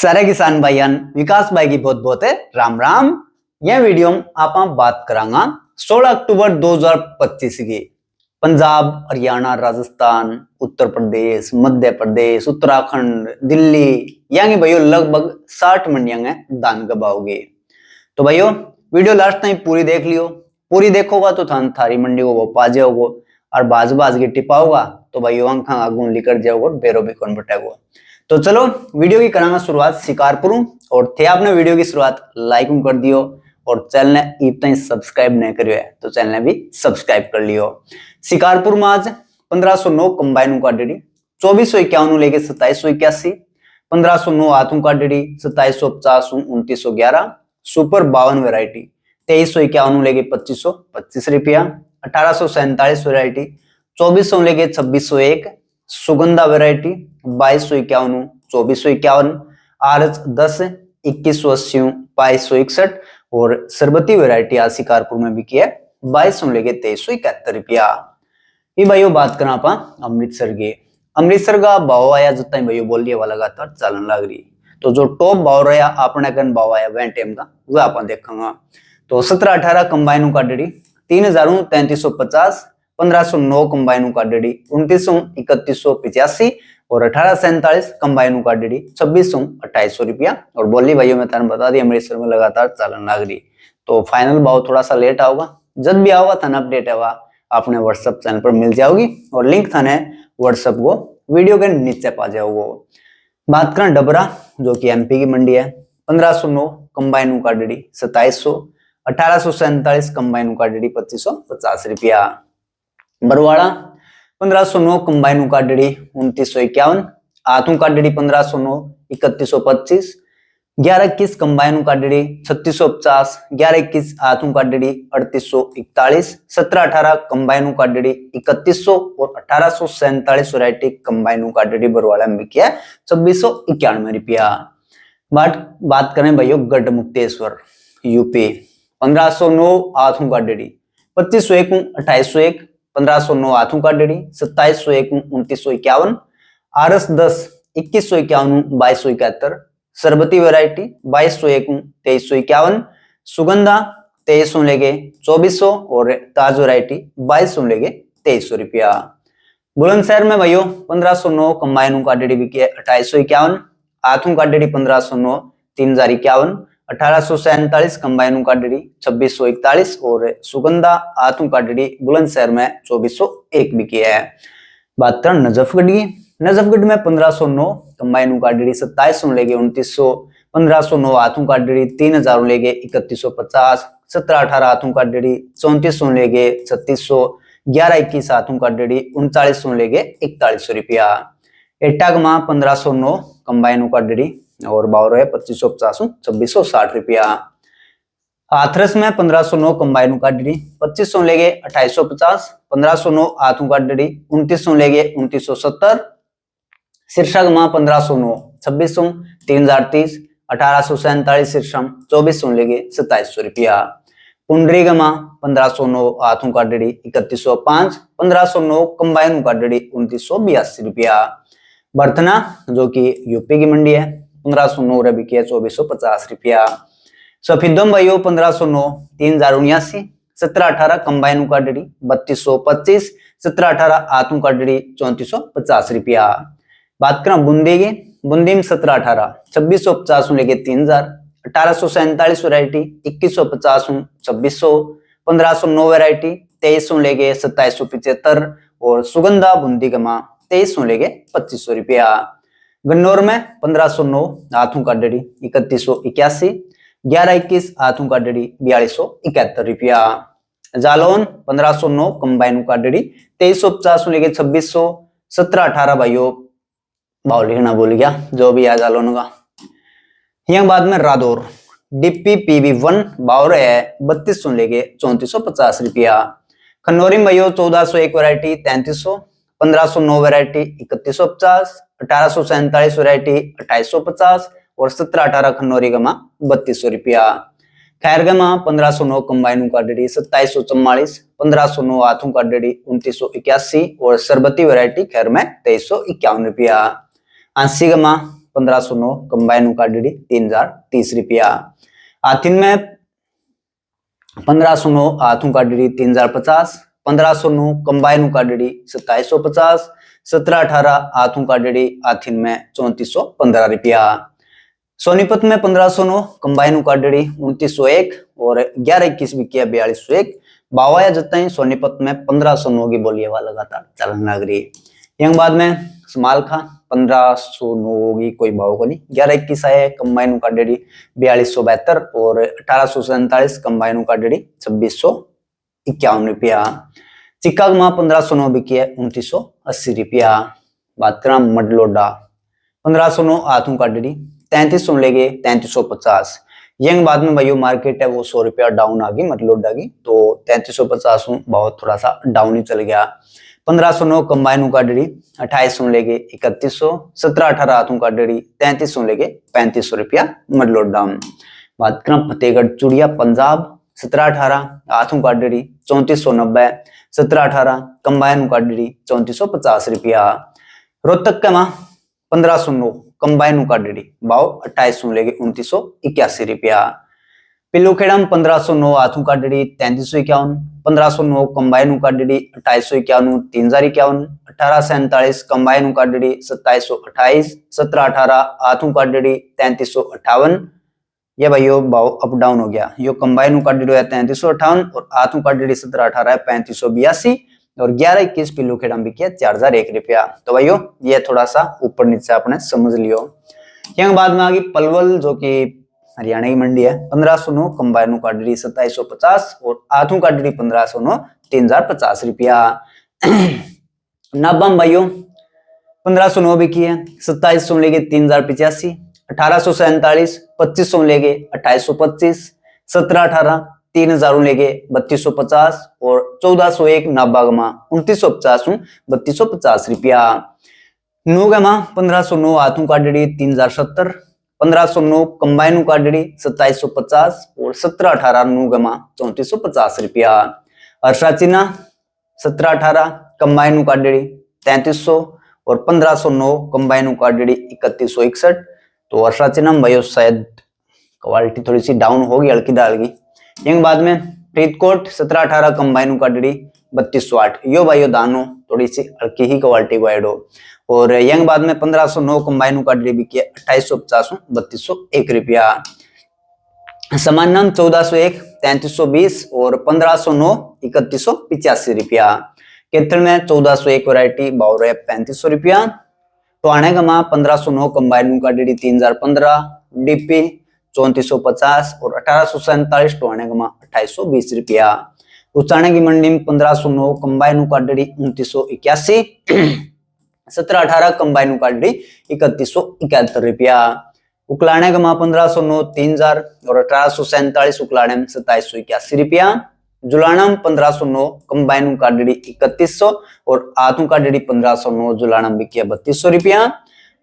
सारे किसान भाईयान विकास भाई की बहुत बहुत है राम राम। यह वीडियो में आप बात करांगा 16 अक्टूबर 2025 की पंजाब, हरियाणा, राजस्थान, उत्तर प्रदेश, मध्य प्रदेश, उत्तराखंड, दिल्ली यानी भाइयों लगभग 60 मंडियां हैं धान गबाओगे। तो भाइयों वीडियो लास्ट टाइम पूरी देख लियो, पूरी देखोगा तो थारी मंडी को वो पा जाओगे और बाज बाज की टिपाओगा तो भाइयों आंखा आगू लिकर जाओगे बेरो भी कौन बटेगो। तो चलो वीडियो की करांगा शुरुआत शिकारपुर और थे आपने वीडियो की शुरुआत लाइक कर दियो और चैनल ने अब तक सब्सक्राइब नहीं करियो है तो चैनल ने भी सब्सक्राइब कर लियो। शिकारपुर में आज 1509 कंबाइन का डेडी 2451 लेके 2781, 1509 हाथों का डेडी 2750 2911, सुपर 52 वेरायटी 2351 लेके 2525 रुपया, 1847 वेरायटी 2400 लेके 2601, सुगंधा वेरायटी 2251 2451, आरएच 10 2180 2261 और सरबती वेरायटी आज शिकारपुर में बिकी है 2200 लेके 2371 रुपया। ये भाइयों बात करा आप अमृतसर के, अमृतसर का भाव आया जितना भाइयों बोल दिया लगातार चलन लग रही। तो जो टॉप भाव रहा अपने कन भाव आया वह टाइम का वह आप देखेंगे। तो 17-18 कंबाइनों का डेडी 3000 1509 कंबाइनों का डेडी 2900 और 1847 कंबाइनों का डेडी 2600 रुपया। और बोली भाइयों मैं तेन बता दी अमृतसर में लगातार चालन लग रही। तो फाइनल भाव थोड़ा सा लेट आओगा, जब भी आओगा थाना अपडेट है आपने व्हाट्सएप चैनल पर मिल जाओगी और लिंक थाने व्हाट्सएप को वीडियो के नीचे पा जाओगे। बात करें डबरा जो कि एमपी की मंडी है, 1509 कंबाइनों का डेडी 2700, 1847 कंबाइनों का डेडी 2550 रुपया। बरवाड़ा 1509 कंबाइनों का डेडी 2951, हाथों का डेडी 1509 3125, 1121 कंबाइनों का डेडी 3650, 1121 हाथों का डेडी 3841, 17-18 कंबाइनों का डेडी 3100 और 1847 वैरायटी कंबाइनों का डेडी बरवाड़ा में बिकी है 2691 रुपया। बात करें भाइयों गढ़ मुक्तेश्वर यूपी, 1509 हाथों का डेडी 2501 2801, 1509 हाथों का डेडी 2701 2951, आरएस 10 2151 2271, सरबती वैरायटी 2201 2351, सुगंधा 2300 लेके 2400 और ताज वैरायटी 2200 लेके 2300 रुपया। बुलंदशहर में भाइयों 1509 कंबाइनों का डेडी बिकी है 2851, हाथों का डेडी 1509 3051, 1847 कंबाइनों का डेडी 2641 और सुगंधा हाथों का डेडी बुलंदशहर में 2401 बिकी है। बात करें नजफगढ़ की, नजफगढ़ में 1509 कंबाइनों का डेडी 2700 लेके 2900, 1509 हाथों का डेडी 3000 लेके 3150, 17-18 हाथों का डेडी 3400 लेके 3600, 1121 हाथों का डेडी 3900 लेके 4100 रुपया। एटागमा 1509 कंबाइनों का डेडी और बावर है 2550 2660 रुपया। हाथरस में 1509 कंबाइनों का डेडी 2500 लेके 2850, 1509 हाथों का डेडी 2900 लेके 2970, शीर्षगमा 1509 2600 3030, 1847 शीर्षम 2400 लेके 2700 रुपया। पुंडरीगमा 1509 हाथों का डेडी 3105, 1509 कंबाइनों का डेडी 2982 रुपया। बर्थना जो कि यूपी की मंडी है 1509 बिकी है 2450 रुपया। सफीदम भाइयों 1509 3079, 17-18 कंबाइनों का डेडी 3225, 17-18 हाथों का डेडी 3450 रुपया। बात करें बूंदी की, बूंदी में 17-18 2650 लेके 3000, 1847 वैरायटी 2150 2600, 1509 वैरायटी 2300 लेके 2775 और सुगंधा बूंदी गमा 2300 लेके 2500 रुपया। गन्नौर में 1509 हाथों का डेडी 3181, 1121 हाथों का डेडी 4271 रुपया। जालौन 1509 कंबाइनों का डेडी 2350 लेके 2600, 17-18 भाइयों भाव लिखना भूल गया जो भी है जालौन का। यह बाद में रादौर डीपी PV1 भाव रहे है 3200 लेके 3450 रुपया। खनौरी में भाइयों 1401 वैरायटी 3300, 1509 वैरायटी 3150, 1847 वैरायटी 2850 और 17-18 खनौरी गमा 3200 रुपया। खैरगमा 1509 कंबाइनों का डेडी 2744, 1509 हाथों का डेडी 2981 और सरबती वैरायटी खैर में 2351 रुपया। आंसीगमा 1509 कंबाइन काटड़ी 3030 रुपया। आथिन में 1509 आथू काटड़ी 3050, 1509 कंबाइन काटड़ी 2750, 1718 आथू काटड़ी आथिन में 3415 रुपया। सोनीपत में 1509 कंबाइन काटड़ी 2901 और 1121 बिकी 4201। बावाया जताई सोनीपत में 1509 की बोली हवा लगातार चलन लग रही। यंग बाद में समालखा 1509 होगी कोई भाव को नहीं। 1121 आए कंबाइन काटड़ी 4272 और 1847 कंबाइन काटड़ी 2651 रुपया। चिकाग में 1509 बिकी है 2980 रुपया। बात करा मडलोडा 1509 आथू काटड़ी 3300 लेगे 3350। यंग बाद में भाई मार्केट है वो 100 रुपया डाउन आ गई मडलोडा की, तो 3350 बहुत थोड़ा सा डाउन ही चल गया। 1509 कंबाइन काटड़ी 2800 लेके 3100, 1718 आथू काटड़ी 3300 लेके 3500 रुपया मडलोडा। बात करें फतेहगढ़ चूड़िया पंजाब 1718 आथू काटड़ी 3490, 1718 कंबाइन काटड़ी 3450 रुपया। रोहतक के मां 1509 कंबाइन काटड़ी भाव 2800 लेके 2981 रुपया। पिल्लूखेड़ा 1509 आथू काटड़ी 3351, 1509 कंबाइन काटड़ी 2851 3051, 1847 कंबाइन काटड़ी 2728, 1718 आथू काटड़ी 3358। ये भाइयों भाव अप डाउन हो गया। यो कंबाइन काटड़ी है 3358 और आथू काटड़ी 1718 है 3582 और 1121 पिल्लूखेड़ा बिकी है 4001 रुपया। तो भाइयों ये थोड़ा सा ऊपर नीचे आपने समझ लियो। यहाँ बाद में आ गई पलवल जो कि हरियाणा की मंडी है। 1509 कंबाइन काटड़ी 2750 और आथू काटड़ी 1509 3050 रुपया। नाबाम भाइयों 1509 बिकी है 2700 लेके 3085, 1847 2500 लेके 2825, 1718 3000 लेके 3250 और 1401 नाबागमा 2950 3250 रुपया। नूगमा 1509 आथू काटड़ी 3070, 1509 कंबाइन काटड़ी 2750 और 1718 नूगमा 3450 रुपया। अर्शाचीना 1718 कंबाइन काटड़ी 3300 और 1509 कंबाइन काटड़ी 3161। तो अर्शाचीना भाई शायद क्वालिटी थोड़ी सी डाउन होगी हल्की डालगी। यंग बाद में फरीदकोट 1718 कंबाइन काटड़ी 3208। यो भाइयों दानो थोड़ी सी हल्की ही क्वालिटी को ऐड हो। और यंग बाद में 1509 कंबाइन काटड़ी बिकी 2850 3201 रुपया। समान नाम 1401 3320 और 1509 3185 रुपया। केथल में 1401 वैरायटी भाव रहे 3500 रुपया। तो आने का मां 1509 कंबाइन काटड़ी 3015 डीपी 3450 और 1847 तो आने का मां 2820 रुपया। उचाने की मंडी में 1509 कंबाइन काटड़ी 2981, 1718 कंबाइन काटड़ी 3171 रुपया। उकलाने का मां 1509 3000 और 1847 उकलाने में 2781 रुपया। जुलाना में 1509 कंबाइन काटड़ी 3100 और आथू काटड़ी 1509 जुलाना बिकी 3200 रुपया।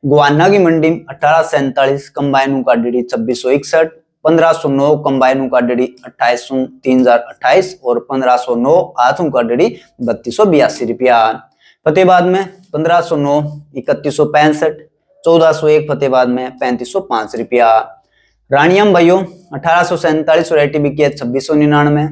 गुआना की मंडी में 1847 कंबाइन काटड़ी 2661, 1509 कंबाइन काटड़ी 2800 3028 और 1509 आथू काटड़ी 3282 रुपया। फतेहाबाद में 1509 3165, 1401 फतेहाबाद में 3505 रुपया। रानियम भाइयों 1847 वैरायटी बिकी है 2699,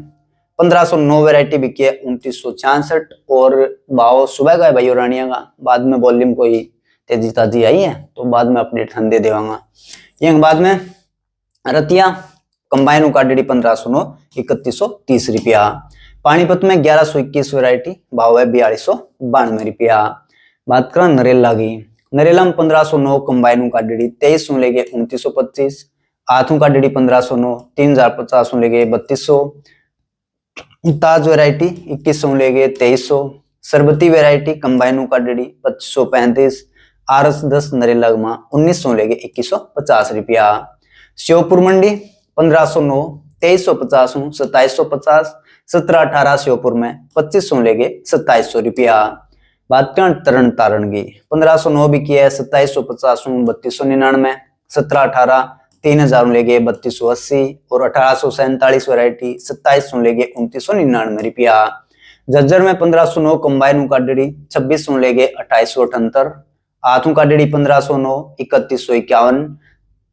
1509 वैरायटी बिकी है 2966 और भाव सुबह का है भाइयों रानिया का। बाद में वॉल्यूम कोई तेजी ताजी आई है तो बाद में अपडेट हम दे देवांगा। ये बाद में रतिया कंबाइन काटड़ी 1509 3130 रुपया। पानीपत में 1121 वैरायटी भाव है 4292 रुपया। बात करें नरेला की, नरेला में 1509 कंबाइन काटड़ी 2300 लेके 2925, आथू काटड़ी 1509 3050 लेके 3200, ताज वैरायटी 2100 लेके 2300, सरबती वैरायटी कंबाइन काटड़ी 2535, आरस 10 नरेला में 1900 लेके 2150 रुपया। श्योपुर मंडी 1509 2350 2750, 1718 श्योपुर में 2500 लेके 2700 रुपया। बात करें तरण तारण की, 1509 बिकी है 2750 3299, 1718 3000 लेके 3280 और 1847 वैरायटी 2700 लेके 2999 रुपया। जज्जर में 1509 कंबाइन काटड़ी 2600 लेके 2878, आथू का डेढ़ी 1509 3151,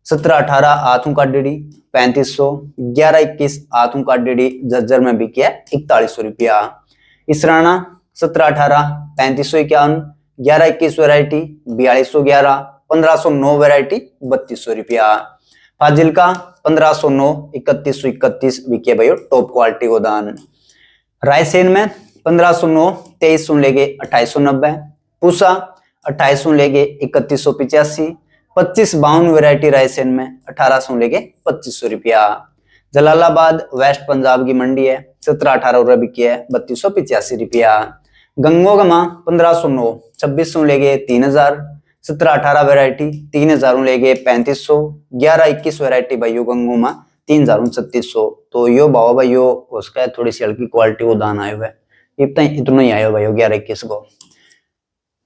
1718 आथू का डेढ़ी 3500, 1121 आथू का डेढ़ी जज्जर में बिकी है 4100 रुपया। इसराना 1718 3551, 1121 वैरायटी 4211, 1509 वैरायटी 3200 रुपया। फाजिल्का 1509 3131 बिके भाई टॉप क्वालिटी गोदान। रायसेन में 1509 2300 लेके 2890, पूसा 2800 लेके 3185, 2552 वैरायटी रायसेन में 1800 लेके 2500 रुपया। जलालाबाद वेस्ट पंजाब की मंडी है 1718 रुपये बिकी है 3285 रुपया। गंगोगमा 1509 2600 लेके 3000, 1718 वैरायटी 3000 लेके 3500, 1121 वैरायटी भाइयों गंगोमा 3000 3600। तो यो भाव भाइयों उसका थोड़ी सी हल्की क्वालिटी वो दान आयो है, इतना ही आयो भाइयों 1121 को।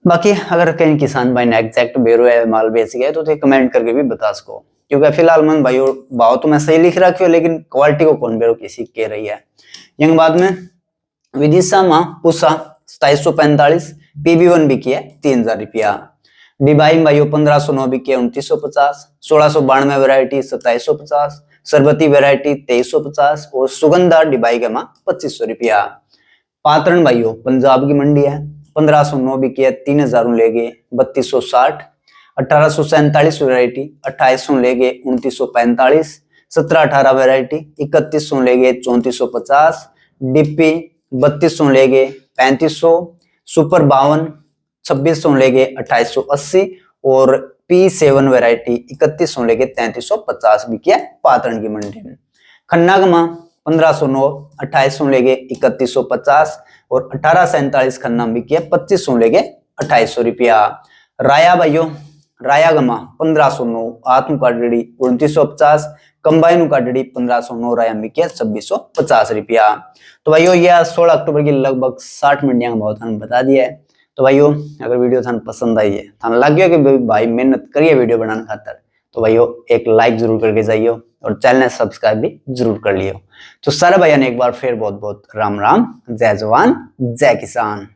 बाकी अगर कहीं किसान भाई ने एग्जैक्ट बेरो है माल बेच गए तो कमेंट करके भी बता सको, क्योंकि फिलहाल मन भाइयों भाव तो मैं सही लिख रखी हूँ लेकिन क्वालिटी को कौन बेरो किसी कह रही है। यंग बाद में विदिशा मां पूसा 2745 PB1 बिकी है 3000 रुपया। डिबाई भाइयों 1509 बिकी है 2950, 1692 वैरायटी 2750, सरबती वैरायटी 2350 और सुगंधा डिबाई के मां 2500 रुपया। पात्रण भाइयों पंजाब की मंडी है 1509 बिकी है 3000 लेके 3260, 1847 वैरायटी 2800 लेके 2945, 1718 वैरायटी 3100 लेके 3450, डिप्पी 3200 लेके 3500, सुपर 52 2600 लेके 2880 और P7 वैरायटी 3100 लेके 3350 बिकी है पात्रण की मंडी में। खन्ना गमा 1509 2800 लेके 3150 और 1847 खन्ना बिकी है 2500 लेके 2800 रुपया। राया भाइयों राया गमा 1509 आत्म काटड़ी 2950, कंबाइन काटड़ी 1509 राया बिकी है 2650 रुपया। तो भाइयों यह 16 अक्टूबर की लगभग 60 मंडियां का भाव थाने बता दिया है। तो भाइयों अगर वीडियो थाने पसंद आई है, थाने लग गया कि भाई मेहनत करिए वीडियो बनाने खातर, तो भाइयों एक लाइक जरूर करके जाइए और चैनल सब्सक्राइब भी जरूर कर लियो। तो सारे भाइयों ने एक बार फिर बहुत बहुत राम राम, जय जवान जय किसान।